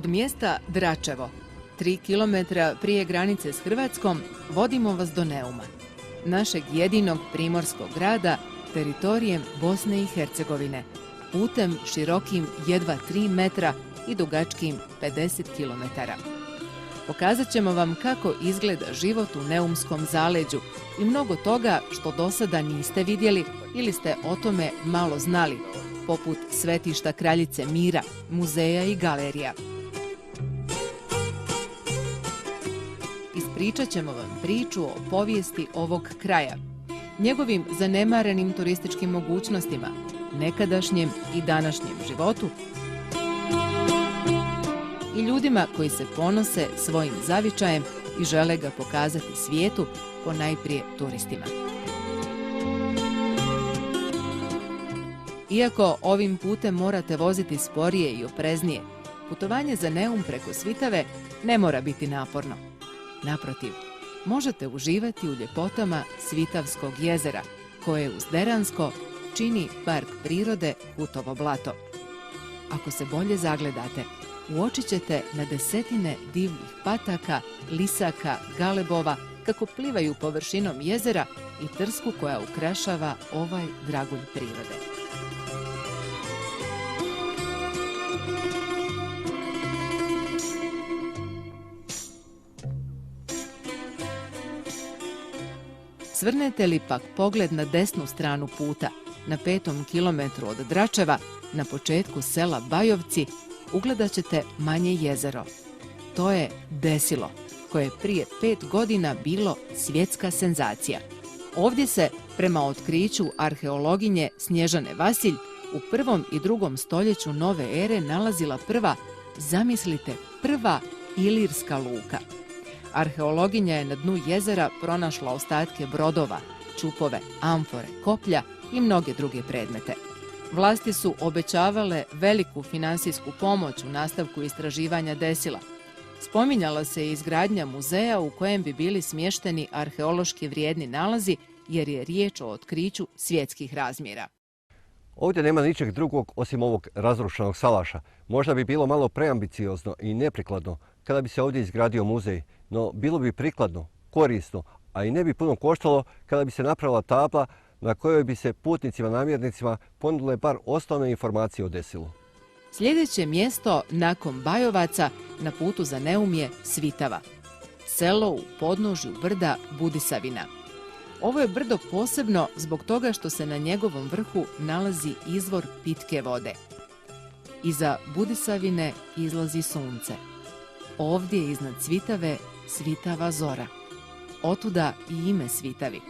Od mjesta Dračevo, 3 km prije granice s Hrvatskom, vodimo vas do Neuma, našeg jedinog primorskog grada, teritorijem Bosne i Hercegovine, putem širokim jedva 3 metra i dugačkim 50 km. Pokazat ćemo vam kako izgleda život u Neumskom zaleđu i mnogo toga što do sada niste vidjeli ili ste o tome malo znali, poput svetišta Kraljice Mira, muzeja i galerija. Ispričat ćemo vam priču o povijesti ovog kraja, njegovim zanemarenim turističkim mogućnostima, nekadašnjem i današnjem životu i ljudima koji se ponose svojim zavičajem i žele ga pokazati svijetu, ponajprije turistima. Iako ovim putem morate voziti sporije i opreznije, putovanje za Neum preko Svitave ne mora biti naporno. Naprotiv, možete uživati u ljepotama Svitavskog jezera, koje uz Deransko čini park prirode Hutovo blato. Ako se bolje zagledate, uočit ćete na desetine divljih pataka, lisaka, galebova, kako plivaju površinom jezera i trsku koja ukrašava ovaj dragulj prirode. Svrnete li pak pogled na desnu stranu puta, na 5. kilometru od Dračeva, na početku sela Bajovci, ugledat ćete manje jezero. To je Desilo, koje je prije 5 godina bilo svjetska senzacija. Ovdje se, prema otkriću arheologinje Snježane Vasilj, u 1. i 2. stoljeću nove ere nalazila prva, zamislite, prva ilirska luka. Arheologinja je na dnu jezera pronašla ostatke brodova, čupove, amfore, koplja i mnoge druge predmete. Vlasti su obećavale veliku finansijsku pomoć u nastavku istraživanja Desila. Spominjala se i izgradnja muzeja u kojem bi bili smješteni arheološki vrijedni nalazi, jer je riječ o otkriću svjetskih razmjera. Ovdje nema ničeg drugog osim ovog razrušenog salaša. Možda bi bilo malo preambiciozno i neprikladno kada bi se ovdje izgradio muzej, no bilo bi prikladno, korisno, a i ne bi puno koštalo kada bi se napravila tabla na kojoj bi se putnicima namjernicima ponudile bar osnovne informacije o Desilu. Sljedeće mjesto nakon Bajovaca na putu za Neum je Svitava, selo u podnožju brda Budisavina. Ovo je brdo posebno zbog toga što se na njegovom vrhu nalazi izvor pitke vode. Iza Budisavine izlazi sunce. Ovdje iznad Svitave svitava zora. Otuda i ime Svitavi.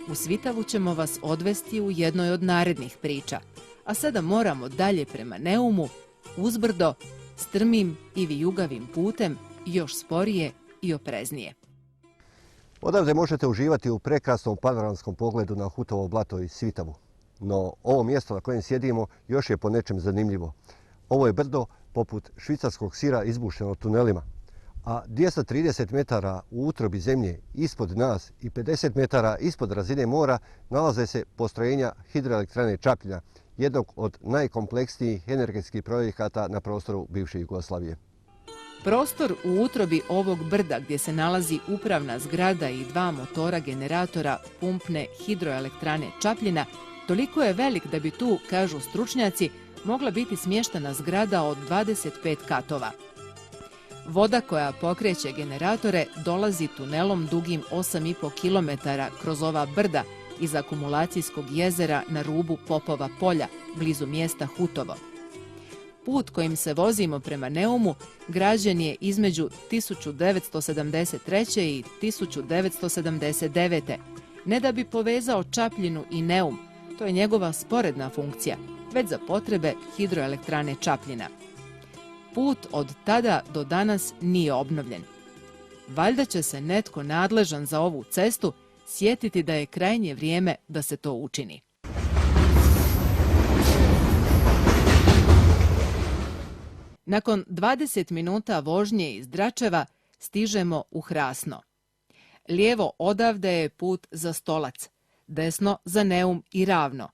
U Svitavu ćemo vas odvesti u jednoj od narednih priča, a sada moramo dalje prema Neumu, uzbrdo, strmim i vijugavim putem, još sporije i opreznije. Odavde možete uživati u prekrasnom panoramskom pogledu na Hutovo blato i Svitavu. No ovo mjesto na kojem sjedimo još je po nečem zanimljivo. Ovo je brdo poput švicarskog sira izbušeno tunelima, a 230 metara u utrobi zemlje ispod nas i 50 metara ispod razine mora nalaze se postrojenja hidroelektrane Čapljina, jednog od najkompleksnijih energetskih projekata na prostoru bivše Jugoslavije. Prostor u utrobi ovog brda gdje se nalazi upravna zgrada i 2 motora generatora pumpne hidroelektrane Čapljina toliko je velik da bi tu, kažu stručnjaci, mogla biti smještena zgrada od 25 katova. Voda koja pokreće generatore dolazi tunelom dugim 8,5 km kroz ova brda iz akumulacijskog jezera na rubu Popova polja, blizu mjesta Hutovo. Put kojim se vozimo prema Neumu građen je između 1973. i 1979. Ne da bi povezao Čapljinu i Neum, to je njegova sporedna funkcija, već za potrebe hidroelektrane Čapljina. Put od tada do danas nije obnovljen. Valjda će se netko nadležan za ovu cestu sjetiti da je krajnje vrijeme da se to učini. Nakon 20 minuta vožnje iz Dračeva stižemo u Hrasno. Lijevo odavde je put za Stolac, desno za Neum i Ravno.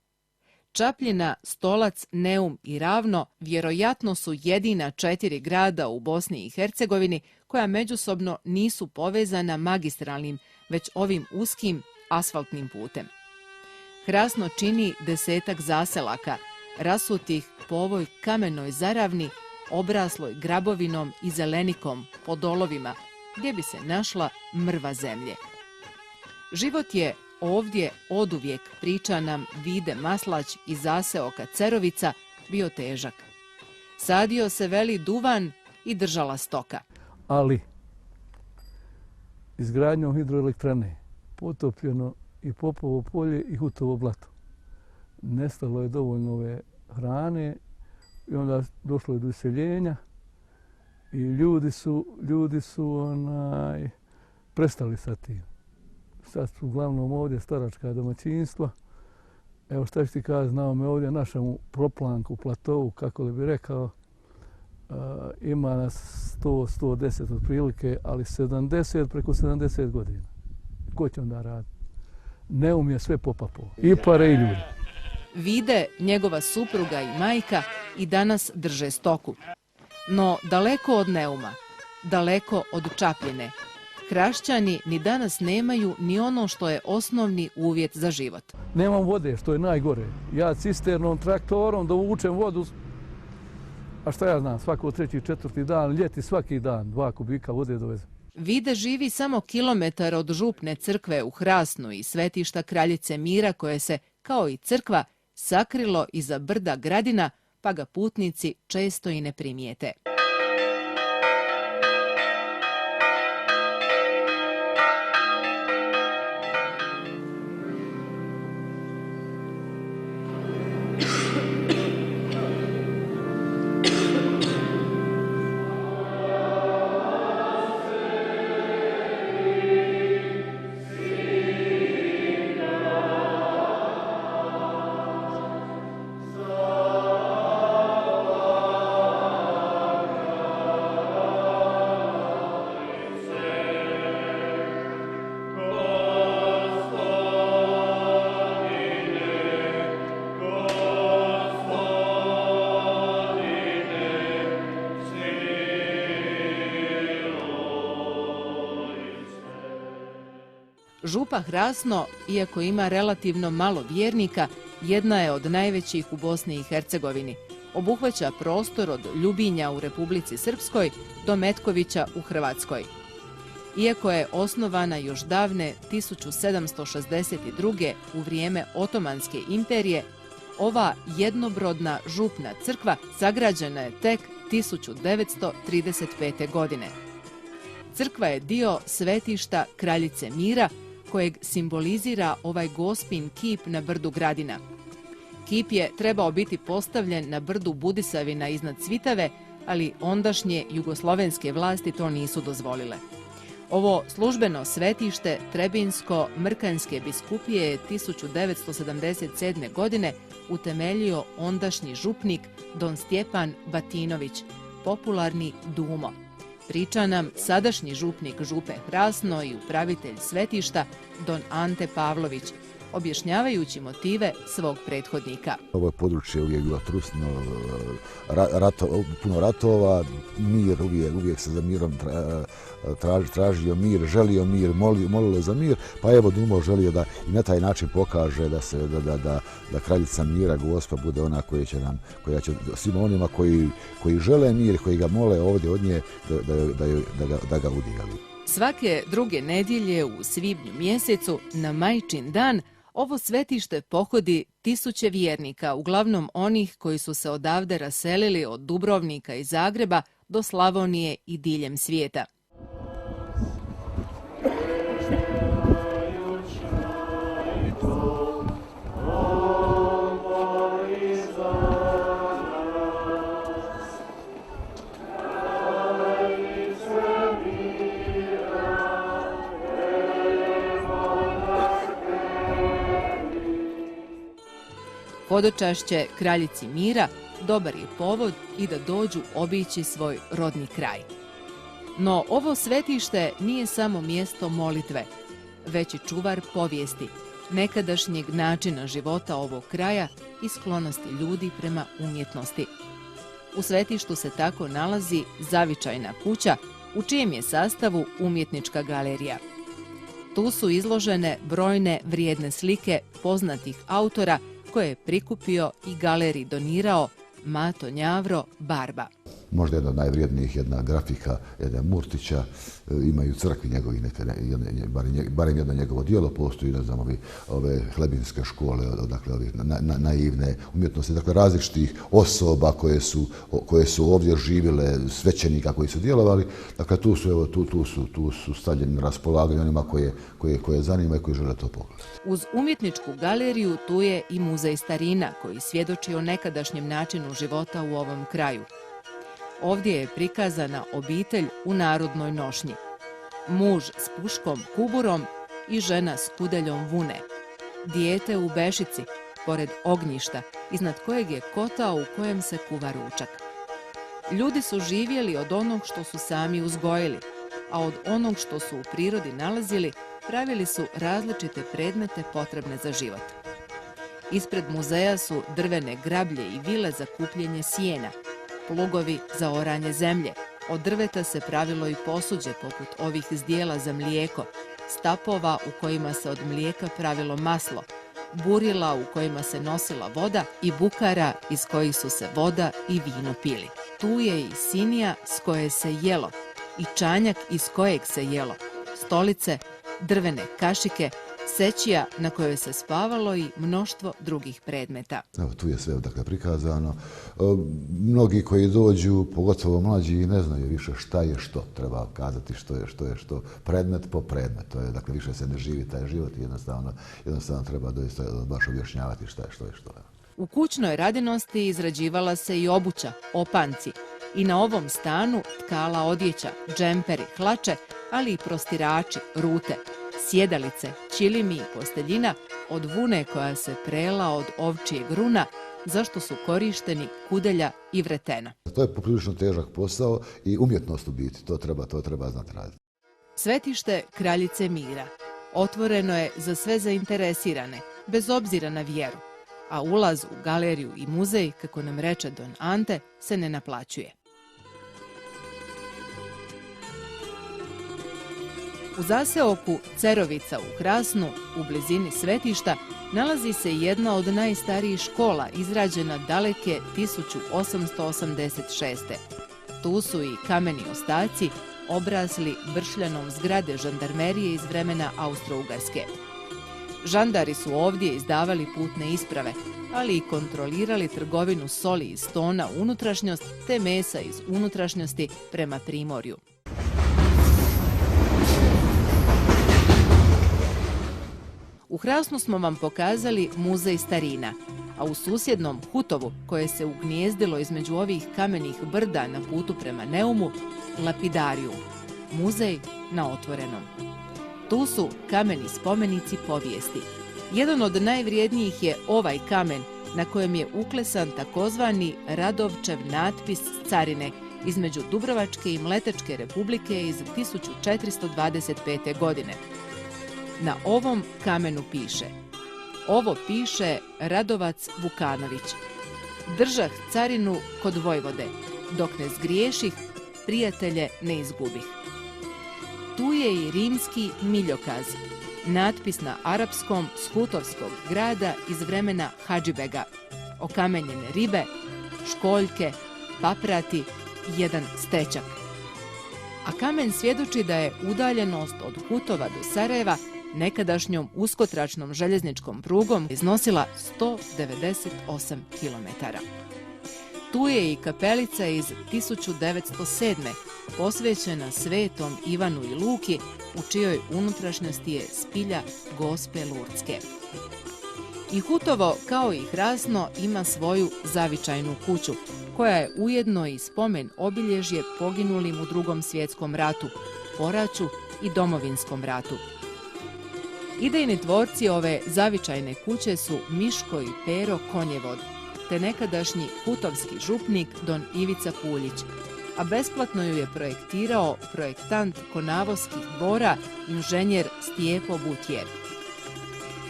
Čapljina, Stolac, Neum i Ravno vjerojatno su jedina 4 grada u Bosni i Hercegovini koja međusobno nisu povezana magistralnim, već ovim uskim asfaltnim putem. Hrasno čini 10-ak zaselaka, rasutih po ovoj kamenoj zaravni, obrasloj grabovinom i zelenikom po dolovima, gdje bi se našla mrva zemlje. Život je ovdje oduvijek, priča nam Vide Maslać iz zaseoka Cerovica, bio težak. Sadio se veli duvan i držala stoka. Ali izgradnjom hidroelektrane potopljeno i Popovo polje i Hutovo blato. Nestalo je dovoljno ove hrane i onda došlo je do iseljenja i ljudi su prestali sa tim. Sad su uglavnom ovdje staračka domaćinstva. Evo šta ću ti kazi, znao me ovdje našemu proplanku, platovu, kako li bi rekao, ima nas 100-110 otprilike, ali 70 preko 70 godina. Ko će onda raditi? Ne umije sve popapo. I pare i ljudi. Vide, njegova supruga i majka i danas drže stoku. No daleko od Neuma, daleko od Čapljine, Hrašćani ni danas nemaju ni ono što je osnovni uvjet za život. Nemam vode, što je najgore. Ja cisternom, traktorom dovučem vodu, a šta ja znam, svako 3. 4. dan, ljeti svaki dan, 2 kubika vode dovezem. Vide živi samo kilometar od župne crkve u Hrasnu i svetišta Kraljice Mira koje se, kao i crkva, sakrilo iza brda Gradina, pa ga putnici često i ne primijete. Župa Hrasno, iako ima relativno malo vjernika, jedna je od najvećih u Bosni i Hercegovini. Obuhvaća prostor od Ljubinja u Republici Srpskoj do Metkovića u Hrvatskoj. Iako je osnovana još davne 1762. u vrijeme Otomanske imperije, ova jednobrodna župna crkva sagrađena je tek 1935. godine. Crkva je dio svetišta Kraljice Mira, kojeg simbolizira ovaj gospin kip na brdu Gradina. Kip je trebao biti postavljen na brdu Budisavina iznad Cvitave, ali ondašnje jugoslovenske vlasti to nisu dozvolile. Ovo službeno svetište Trebinsko-Mrkanjske biskupije je 1977. godine utemeljio ondašnji župnik Don Stjepan Batinović, popularni Dumo. Priča nam sadašnji župnik župe Hrasno i upravitelj svetišta Don Ante Pavlović, objašnjavajući motive svog prethodnika. Ovo je područje uvijek bilo trusno, puno ratova, mir, uvijek se za mirom tražio mir, želio mir, molilo za mir, pa evo Dumo želio da i na taj način pokaže da Kraljica Mira, Gospa, bude ona koja će svima onima koji žele mir, koji ga mole ovdje od nje, da ga udijeli. Svake druge nedjelje u svibnju mjesecu, na Majčin dan, ovo svetište pohodi tisuće vjernika, uglavnom onih koji su se odavde raselili od Dubrovnika i Zagreba do Slavonije i diljem svijeta. Hodočašće Kraljici Mira dobar je povod i da dođu obići svoj rodni kraj. No ovo svetište nije samo mjesto molitve, već i čuvar povijesti, nekadašnjeg načina života ovog kraja i sklonosti ljudi prema umjetnosti. U svetištu se tako nalazi zavičajna kuća, u čijem je sastavu umjetnička galerija. Tu su izložene brojne vrijedne slike poznatih autora koje je prikupio i galeriji donirao Mato Njavro Barba. Možda jedna od najvrijednijih, jedna grafika Ede Murtića, imaju crkvi njegovi, barem jedno njegovo dijelo, postoji, ne znam, ove hlebinske škole, dakle, ove naivne umjetnosti, dakle, različitih osoba koje su ovdje živjele, svećenika koji su djelovali, dakle, tu su stavljeni na raspolaganje onima koje zanima i koji žele to pogledati. Uz umjetničku galeriju tu je i muzej starina koji svjedoči o nekadašnjem načinu života u ovom kraju. Ovdje je prikazana obitelj u narodnoj nošnji. Muž s puškom kuburom i žena s kudeljom vune. Dijete u bešici, pored ognjišta, iznad kojeg je kotao u kojem se kuva ručak. Ljudi su živjeli od onog što su sami uzgojili, a od onog što su u prirodi nalazili pravili su različite predmete potrebne za život. Ispred muzeja su drvene grablje i vile za kupljenje sjena, plugovi za oranje zemlje. Od drveta se pravilo i posuđe poput ovih zdjela za mlijeko, stapova u kojima se od mlijeka pravilo maslo, burila u kojima se nosila voda i bukara iz kojih su se voda i vino pili. Tu je i sinija s koje se jelo i čanjak iz kojeg se jelo, stolice, drvene kašike, sećija na kojoj se spavalo i mnoštvo drugih predmeta. Evo, tu je sve prikazano. Mnogi koji dođu, pogotovo mlađi, ne znaju više šta je što. Treba kazati što je što, predmet po predmet. To je, dakle, više se ne živi taj život i jednostavno treba doista baš objašnjavati šta je što. U kućnoj radinosti izrađivala se i obuća, opanci. I na ovom stanu tkala odjeća, džemperi, hlače, ali i prostirači, rute, sjedalice, ćilimi i posteljina od vune koja se prela od ovčijeg runa, zašto su korišteni kudelja i vretena. To je poprilično težak posao i umjetnost u biti, to treba znati raditi. Svetište Kraljice Mira otvoreno je za sve zainteresirane, bez obzira na vjeru, a ulaz u galeriju i muzej, kako nam reče Don Ante, se ne naplaćuje. U zaseoku Cerovica u Krasnu, u blizini svetišta, nalazi se jedna od najstarijih škola izrađena daleke 1886. Tu su i kameni ostaci obrasli bršljanom zgrade žandarmerije iz vremena Austro-Ugarske. Žandari su ovdje izdavali putne isprave, ali i kontrolirali trgovinu soli iz Stona u unutrašnjost te mesa iz unutrašnjosti prema Primorju. U Hrasnu smo vam pokazali muzej starina, a u susjednom Hutovu, koje se ugnjezdilo između ovih kamenih brda na putu prema Neumu, lapidarijum, muzej na otvorenom. Tu su kameni spomenici povijesti. Jedan od najvrijednijih je ovaj kamen na kojem je uklesan takozvani Radovčev natpis carine između Dubrovačke i Mletečke republike iz 1425. godine. Na ovom kamenu piše: ovo piše Radovac Vukanović. Držah carinu kod Vojvode, dok ne zgriješih, prijatelje ne izgubih. Tu je i rimski miljokaz, natpis na arapskom s Hutovskog grada iz vremena Hadžibega, okamenjene ribe, školjke, paprati, jedan stečak. A kamen svjedoči da je udaljenost od Hutova do Sarajeva nekadašnjom uskotračnom željezničkom prugom iznosila 198 km. Tu je i kapelica iz 1907. posvećena svetom Ivanu i Luki, u čijoj unutrašnjosti je spilja Gospe Lurdske. I Hutovo, kao i Hrasno, ima svoju zavičajnu kuću, koja je ujedno i spomen obilježje poginulim u Drugom svjetskom ratu, poraću i Domovinskom ratu. Idejni tvorci ove zavičajne kuće su Miško i Pero Konjevod, te nekadašnji hutovski župnik Don Ivica Puljić, a besplatno ju je projektirao projektant Konavoskih dvora, inženjer Stijepo Butjer.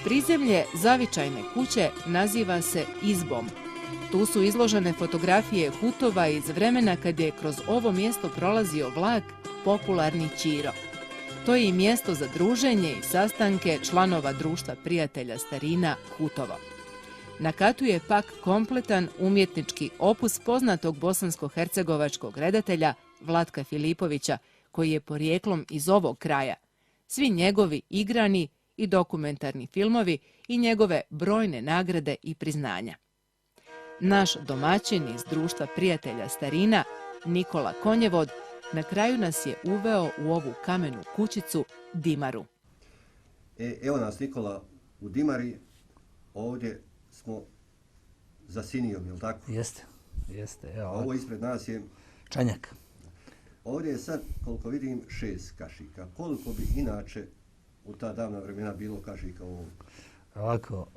Prizemlje zavičajne kuće naziva se izbom. Tu su izložene fotografije hutova iz vremena kad je kroz ovo mjesto prolazio vlak popularni Ćiro. To je i mjesto za druženje i sastanke članova društva prijatelja starina Hutovo. Na katu je pak kompletan umjetnički opus poznatog bosansko-hercegovačkog redatelja Vlatka Filipovića, koji je porijeklom iz ovog kraja. Svi njegovi igrani i dokumentarni filmovi i njegove brojne nagrade i priznanja. Naš domaćin iz društva prijatelja starina, Nikola Konjevod, na kraju nas je uveo u ovu kamenu kućicu Dimaru. Evo nas, Nikola, u Dimari. Ovdje smo za Sinijom, je li tako? Jeste. Evo, ovo ispred nas je Čanjak. Ovdje je sad, koliko vidim, 6 kašika. Koliko bi inače u ta davna vremena bilo kašika u ovom? Ovako,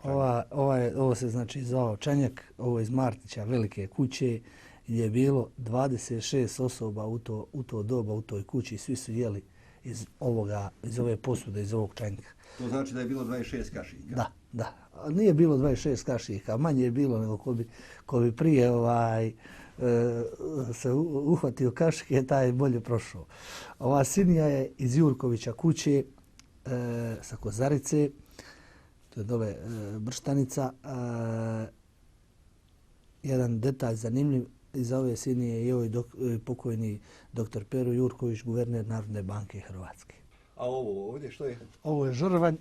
ovo se znači zvao Čanjak, ovo iz Martića, velike kuće, gdje je bilo 26 osoba u to doba, u toj kući, svi su jeli iz ove posude, iz ovog čanjka. To znači da je bilo 26 kašika? Da. Nije bilo 26 kašika, manje je bilo nego ko bi prije se uhvatio kašike, taj je bolje prošao. Ova Sinija je iz Jurkovića kuće sa Kozarice, to je dole Brštanica. Jedan detalj zanimljiv, iza ove Sinije je i pokojni dr. Pero Jurković, guverner Narodne banke Hrvatske. A ovo ovdje što je? Ovo je žrvanj